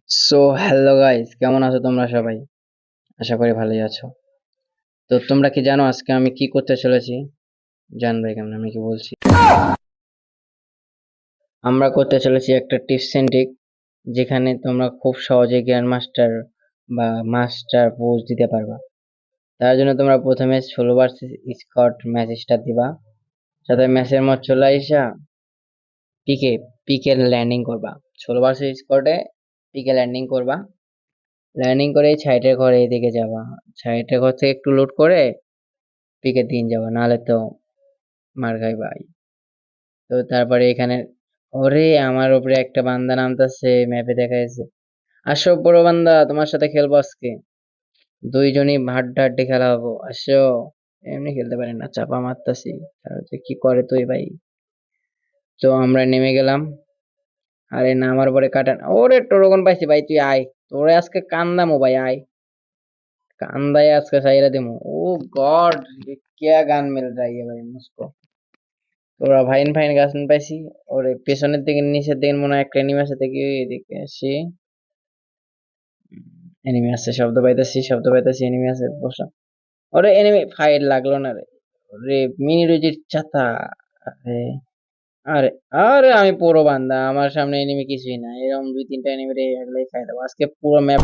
So hello guys, কেমন আছো তোমরা সবাই? আশা করি ভালোই আছো। তো তোমরা কি জানো আজকে আমি কি করতে চলেছি? জানবে কেমন আমি কি বলছি? আমরা করতে চলেছি একটা টিপস এন্ড ট্রিক, যেখানে তোমরা খুব সহজে গ্র্যান্ড মাস্টার বা মাস্টার পোজ দিতে পারবা। তার জন্য তোমরা প্রথমে 16 স্কট ম্যাচ স্টার্ট দিবা। সাথে ম্যাচের মধ্যে চলে আইসা পিকে পিকে ল্যান্ডিং করবা। 16 স্কটে পিকে ল্যান্ডিং করবা। ল্যান্ডিং করে সাইডের ঘরে এদিকে যাবা। সাইডের ঘর থেকে একটু লুট করে পিকের দিন যাবা, নাহলে তো মার খাই ভাই। তো তারপরে এখানে ওরে আমার উপরে একটা বান্দা নামতেছে, ম্যাপে দেখা যাচ্ছে। আসো বড় বান্দা, তোমার সাথে খেলবো আজকে। দুইজনই হাড্ডাহাড্ডি খেলা হবো, আসো। এমনি খেলতে পারি না, চাপা মারতাছি। তার যে কি করে তুই ভাই। তো আমরা নেমে গেলাম। আরে না, আমার পরে কাটান, ওরে টোরগন পাইছি ভাই, তুই আয়। তোরে আজকে কান্দামো ভাই, আয়। কান্দায় আজকে সাইরা দিমু। ও গড, क्या গান মিল रहा है भाई मुझको। ওরা ভাইন ফাইন গাছ পাইছি। ওরে পেছনের দিকে নিচের দিকে মনে হয় একটা এনিমি আছে, দেখি এদিকে আসি। এনিমি আছে, শব্দ পাইতেছি এনিমি আছে বসা। ওরে এনিমি ফাইট লাগলো না রে। ওরে মিনি রুজির ছাতা। আরে আরে আরে আমি পুরো বান্দা, আমার সামনে এনিমি কিছুই না, এরকম দুই তিনটা এনিমি রে একলাই খাই দেবো আজকে পুরো ম্যাপ।